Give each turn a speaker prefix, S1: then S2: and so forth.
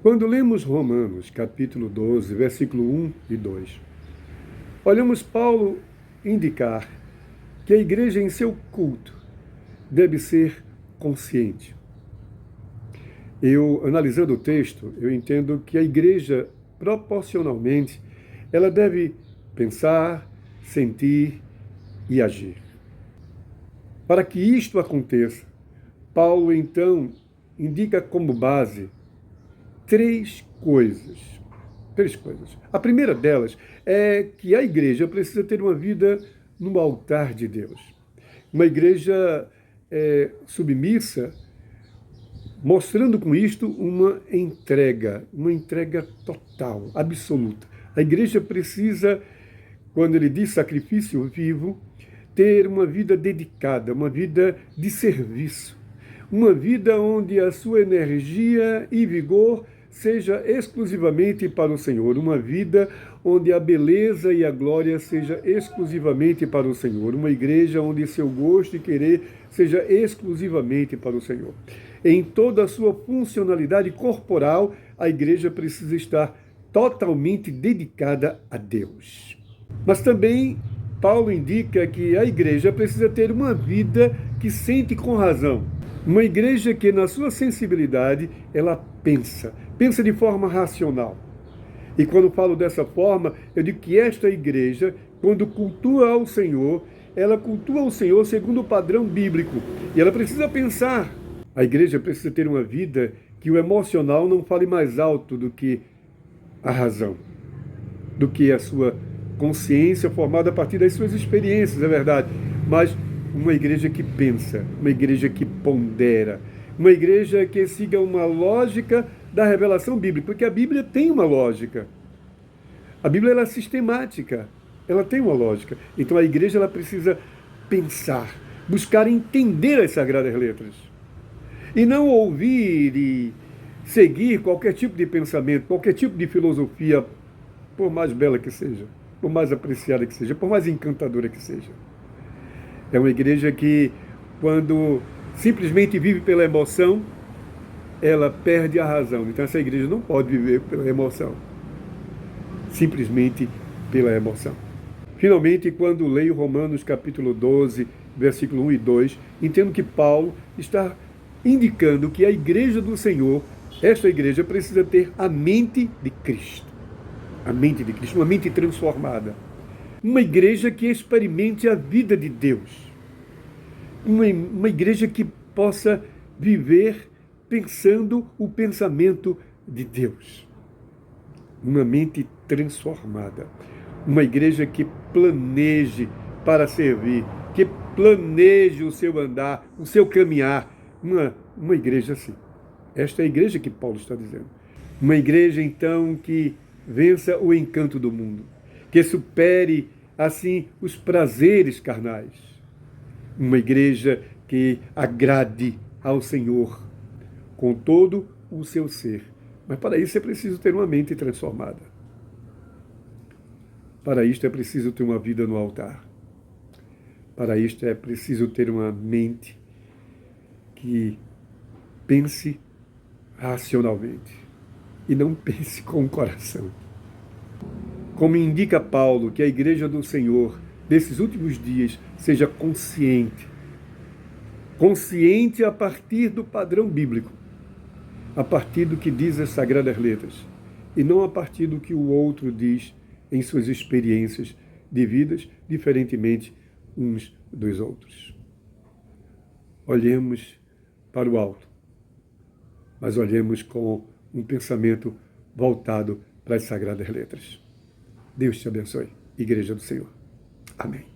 S1: Quando lemos Romanos, capítulo 12, versículo 1 e 2, olhamos Paulo indicar que a igreja em seu culto deve ser consciente. Analisando o texto, eu entendo que a igreja, proporcionalmente, ela deve pensar, sentir e agir. Para que isto aconteça, Paulo, então, indica como base três coisas. A primeira delas é que a igreja precisa ter uma vida no altar de Deus. Uma igreja submissa, mostrando com isto uma entrega total, absoluta. A igreja precisa, quando ele diz sacrifício vivo, ter uma vida dedicada, uma vida de serviço, uma vida onde a sua energia e vigor seja exclusivamente para o Senhor, uma vida onde a beleza e a glória seja exclusivamente para o Senhor, uma igreja onde seu gosto e querer seja exclusivamente para o Senhor. Em toda a sua funcionalidade corporal, a igreja precisa estar totalmente dedicada a Deus. Mas também Paulo indica que a igreja precisa ter uma vida que sente com razão. Uma igreja que, na sua sensibilidade, ela pensa de forma racional. E quando falo dessa forma, eu digo que esta igreja, quando cultua ao Senhor, ela cultua o Senhor segundo o padrão bíblico. E ela precisa pensar. A igreja precisa ter uma vida que o emocional não fale mais alto do que a razão, do que a sua consciência formada a partir das suas experiências, é verdade. Mas uma igreja que pensa, uma igreja que pondera, uma igreja que siga uma lógica da revelação bíblica, porque a Bíblia tem uma lógica. A Bíblia ela é sistemática, ela tem uma lógica. Então a igreja ela precisa pensar, buscar entender as Sagradas Letras. E não ouvir e seguir qualquer tipo de pensamento, qualquer tipo de filosofia, por mais bela que seja, por mais apreciada que seja, por mais encantadora que seja. É uma igreja que, quando simplesmente vive pela emoção, ela perde a razão. Então essa igreja não pode viver pela emoção, simplesmente pela emoção. Finalmente, quando leio Romanos capítulo 12, versículo 1 e 2, entendo que Paulo está indicando que a igreja do Senhor, esta igreja precisa ter a mente de Cristo. A mente de Cristo, uma mente transformada. Uma igreja que experimente a vida de Deus. Uma igreja que possa viver pensando o pensamento de Deus. Uma mente transformada. Uma igreja que planeje para servir, que planeje o seu andar, o seu caminhar. Uma igreja assim. Esta é a igreja que Paulo está dizendo. Uma igreja, então, que vença o encanto do mundo, que supere, assim, os prazeres carnais. Uma igreja que agrade ao Senhor com todo o seu ser. Mas para isso é preciso ter uma mente transformada. Para isto é preciso ter uma vida no altar. Para isto é preciso ter uma mente que pense racionalmente e não pense com o coração. Como indica Paulo, que a igreja do Senhor desses últimos dias seja consciente a partir do padrão bíblico, a partir do que diz as Sagradas Letras, e não a partir do que o outro diz em suas experiências de vidas, diferentemente uns dos outros. Olhemos para o alto, mas olhemos com um pensamento voltado para as Sagradas Letras. Deus te abençoe, Igreja do Senhor. Amém.